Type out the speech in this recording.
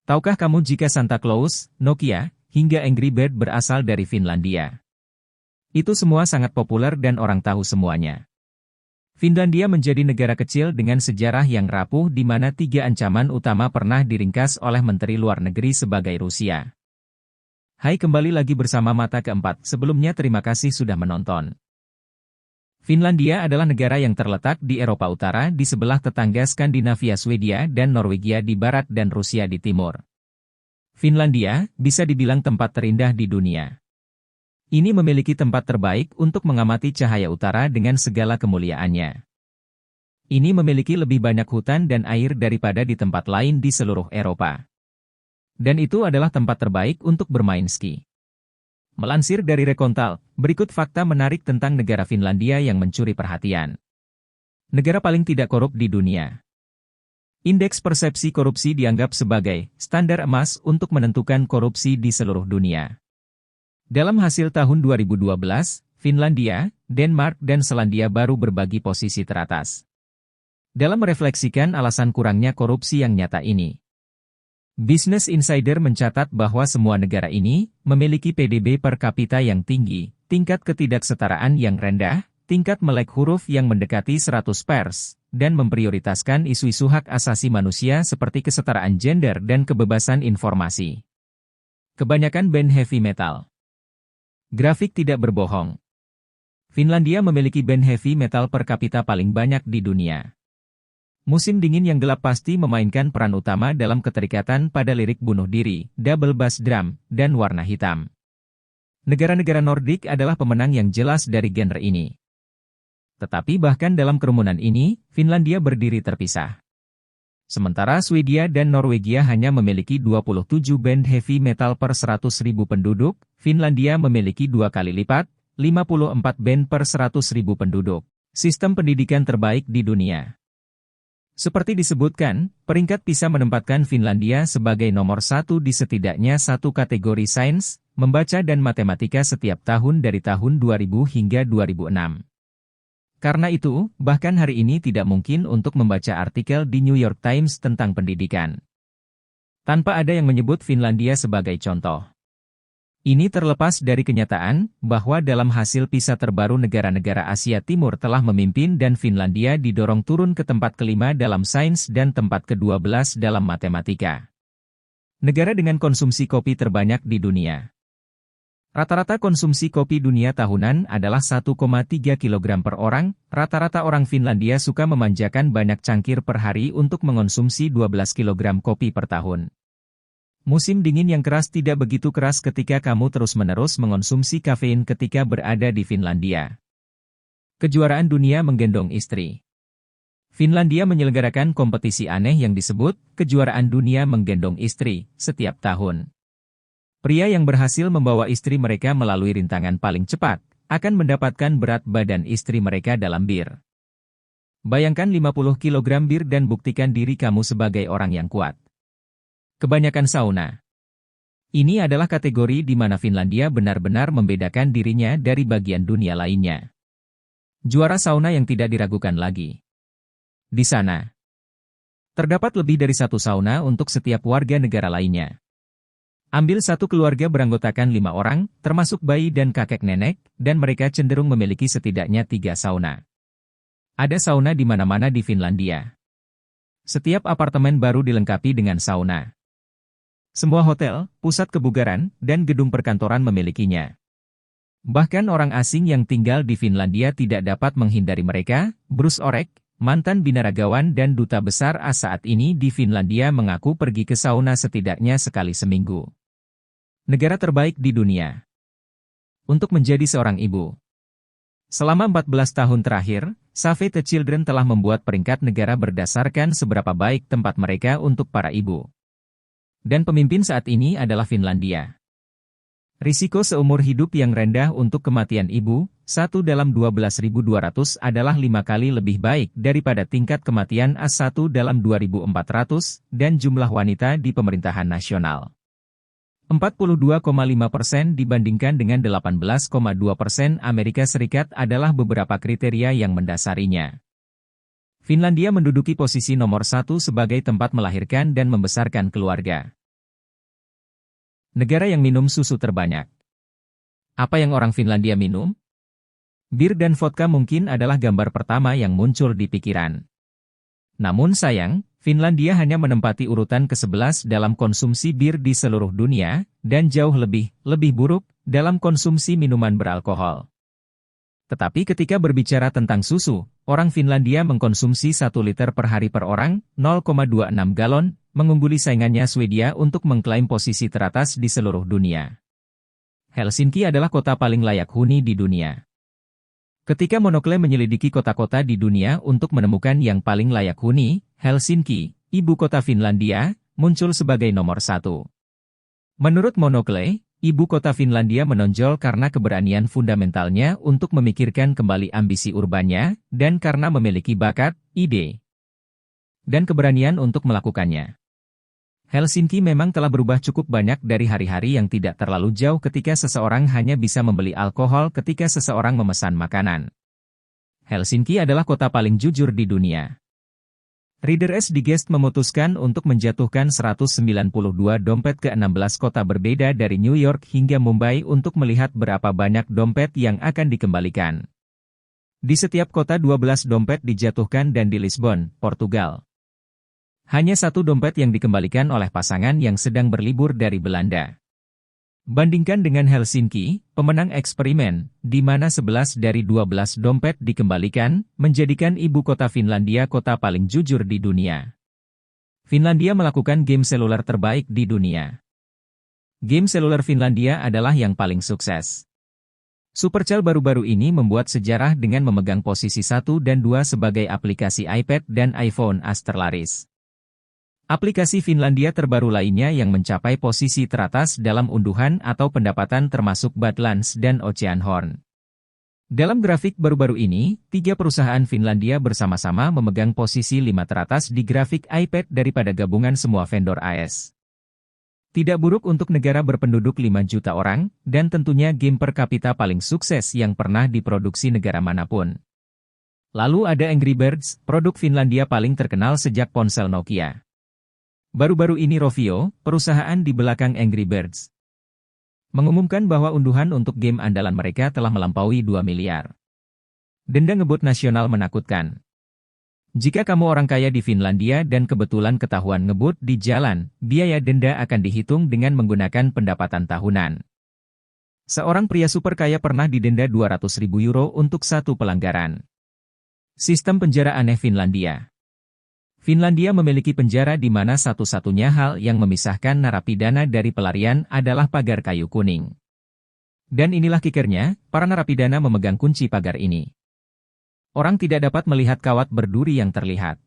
Tahukah kamu jika Santa Claus, Nokia, hingga Angry Bird berasal dari Finlandia? Itu semua sangat populer dan orang tahu semuanya. Finlandia menjadi negara kecil dengan sejarah yang rapuh di mana 3 ancaman utama pernah diringkas oleh Menteri Luar Negeri sebagai Rusia. Hai, kembali lagi bersama Mata Keempat. Sebelumnya terima kasih sudah menonton. Finlandia adalah negara yang terletak di Eropa Utara di sebelah tetangga Skandinavia, Swedia dan Norwegia di barat dan Rusia di timur. Finlandia bisa dibilang tempat terindah di dunia. Ini memiliki tempat terbaik untuk mengamati cahaya utara dengan segala kemuliaannya. Ini memiliki lebih banyak hutan dan air daripada di tempat lain di seluruh Eropa. Dan itu adalah tempat terbaik untuk bermain ski. Melansir dari Rekontal, berikut fakta menarik tentang negara Finlandia yang mencuri perhatian. Negara paling tidak korup di dunia. Indeks persepsi korupsi dianggap sebagai standar emas untuk menentukan korupsi di seluruh dunia. Dalam hasil tahun 2012, Finlandia, Denmark dan Selandia Baru berbagi posisi teratas. Dalam merefleksikan alasan kurangnya korupsi yang nyata ini, Business Insider mencatat bahwa semua negara ini memiliki PDB per kapita yang tinggi, tingkat ketidaksetaraan yang rendah, tingkat melek huruf yang mendekati 100%, dan memprioritaskan isu-isu hak asasi manusia seperti kesetaraan gender dan kebebasan informasi. Kebanyakan band heavy metal. Grafik tidak berbohong. Finlandia memiliki band heavy metal per kapita paling banyak di dunia. Musim dingin yang gelap pasti memainkan peran utama dalam keterikatan pada lirik bunuh diri, double bass drum, dan warna hitam. Negara-negara Nordik adalah pemenang yang jelas dari genre ini. Tetapi bahkan dalam kerumunan ini, Finlandia berdiri terpisah. Sementara Swedia dan Norwegia hanya memiliki 27 band heavy metal per 100.000 penduduk, Finlandia memiliki 2 kali lipat, 54 band per 100.000 penduduk. Sistem pendidikan terbaik di dunia. Seperti disebutkan, peringkat PISA menempatkan Finlandia sebagai nomor 1 di setidaknya satu kategori sains, membaca dan matematika setiap tahun dari tahun 2000 hingga 2006. Karena itu, bahkan hari ini tidak mungkin untuk membaca artikel di New York Times tentang pendidikan tanpa ada yang menyebut Finlandia sebagai contoh. Ini terlepas dari kenyataan bahwa dalam hasil PISA terbaru negara-negara Asia Timur telah memimpin dan Finlandia didorong turun ke tempat kelima dalam sains dan tempat ke-12 dalam matematika. Negara dengan konsumsi kopi terbanyak di dunia. Rata-rata konsumsi kopi dunia tahunan adalah 1,3 kg per orang. Rata-rata orang Finlandia suka memanjakan banyak cangkir per hari untuk mengonsumsi 12 kg kopi per tahun. Musim dingin yang keras tidak begitu keras ketika kamu terus-menerus mengonsumsi kafein ketika berada di Finlandia. Kejuaraan dunia menggendong istri. Finlandia menyelenggarakan kompetisi aneh yang disebut kejuaraan dunia menggendong istri setiap tahun. Pria yang berhasil membawa istri mereka melalui rintangan paling cepat akan mendapatkan berat badan istri mereka dalam bir. Bayangkan 50 kg bir dan buktikan diri kamu sebagai orang yang kuat. Kebanyakan sauna. Ini adalah kategori di mana Finlandia benar-benar membedakan dirinya dari bagian dunia lainnya. Juara sauna yang tidak diragukan lagi. Di sana, terdapat lebih dari satu sauna untuk setiap warga negara lainnya. Ambil satu keluarga beranggotakan 5 orang, termasuk bayi dan kakek nenek, dan mereka cenderung memiliki setidaknya 3 sauna. Ada sauna di mana-mana di Finlandia. Setiap apartemen baru dilengkapi dengan sauna. Semua hotel, pusat kebugaran, dan gedung perkantoran memilikinya. Bahkan orang asing yang tinggal di Finlandia tidak dapat menghindari mereka. Bruce Orek, mantan binaragawan dan duta besar AS saat ini di Finlandia mengaku pergi ke sauna setidaknya sekali seminggu. Negara terbaik di dunia. Untuk menjadi seorang ibu. Selama 14 tahun terakhir, Save the Children telah membuat peringkat negara berdasarkan seberapa baik tempat mereka untuk para ibu. Dan pemimpin saat ini adalah Finlandia. Risiko seumur hidup yang rendah untuk kematian ibu, 1 dalam 12.200 adalah 5 kali lebih baik daripada tingkat kematian A1 dalam 2.400, dan jumlah wanita di pemerintahan nasional. 42,5% dibandingkan dengan 18,2% Amerika Serikat adalah beberapa kriteria yang mendasarinya. Finlandia menduduki posisi nomor 1 sebagai tempat melahirkan dan membesarkan keluarga. negara yang minum susu terbanyak. Apa yang orang Finlandia minum? Bir dan vodka mungkin adalah gambar pertama yang muncul di pikiran. Namun sayang, Finlandia hanya menempati urutan ke-11 dalam konsumsi bir di seluruh dunia, dan jauh lebih buruk dalam konsumsi minuman beralkohol. Tetapi ketika berbicara tentang susu, orang Finlandia mengkonsumsi 1 liter per hari per orang, 0,26 galon, mengungguli saingannya Swedia untuk mengklaim posisi teratas di seluruh dunia. Helsinki adalah kota paling layak huni di dunia. Ketika Monokle menyelidiki kota-kota di dunia untuk menemukan yang paling layak huni, Helsinki, ibu kota Finlandia, muncul sebagai nomor 1. Menurut Monokle, ibu kota Finlandia menonjol karena keberanian fundamentalnya untuk memikirkan kembali ambisi urbannya, dan karena memiliki bakat, ide, dan keberanian untuk melakukannya. Helsinki memang telah berubah cukup banyak dari hari-hari yang tidak terlalu jauh ketika seseorang hanya bisa membeli alkohol ketika seseorang memesan makanan. Helsinki adalah kota paling jujur di dunia. Reader S. Digest memutuskan untuk menjatuhkan 192 dompet ke 16 kota berbeda dari New York hingga Mumbai untuk melihat berapa banyak dompet yang akan dikembalikan. Di setiap kota 12 dompet dijatuhkan dan di Lisbon, Portugal, hanya 1 dompet yang dikembalikan oleh pasangan yang sedang berlibur dari Belanda. Bandingkan dengan Helsinki, pemenang eksperimen, di mana 11 dari 12 dompet dikembalikan, menjadikan ibu kota Finlandia kota paling jujur di dunia. Finlandia melakukan game seluler terbaik di dunia. Game seluler Finlandia adalah yang paling sukses. Supercell baru-baru ini membuat sejarah dengan memegang posisi 1 dan 2 sebagai aplikasi iPad dan iPhone as terlaris. Aplikasi Finlandia terbaru lainnya yang mencapai posisi teratas dalam unduhan atau pendapatan termasuk Badlands dan Oceanhorn. Dalam grafik baru-baru ini, 3 perusahaan Finlandia bersama-sama memegang posisi 5 teratas di grafik iPad daripada gabungan semua vendor AS. Tidak buruk untuk negara berpenduduk 5 juta orang, dan tentunya game per kapita paling sukses yang pernah diproduksi negara manapun. Lalu ada Angry Birds, produk Finlandia paling terkenal sejak ponsel Nokia. Baru-baru ini Rovio, perusahaan di belakang Angry Birds, mengumumkan bahwa unduhan untuk game andalan mereka telah melampaui 2 miliar. Denda ngebut nasional menakutkan. Jika kamu orang kaya di Finlandia dan kebetulan ketahuan ngebut di jalan, biaya denda akan dihitung dengan menggunakan pendapatan tahunan. Seorang pria super kaya pernah didenda 200.000 euro untuk 1 pelanggaran. Sistem penjara aneh Finlandia. Finlandia memiliki penjara di mana satu-satunya hal yang memisahkan narapidana dari pelarian adalah pagar kayu kuning. Dan inilah kikernya, para narapidana memegang kunci pagar ini. Orang tidak dapat melihat kawat berduri yang terlihat.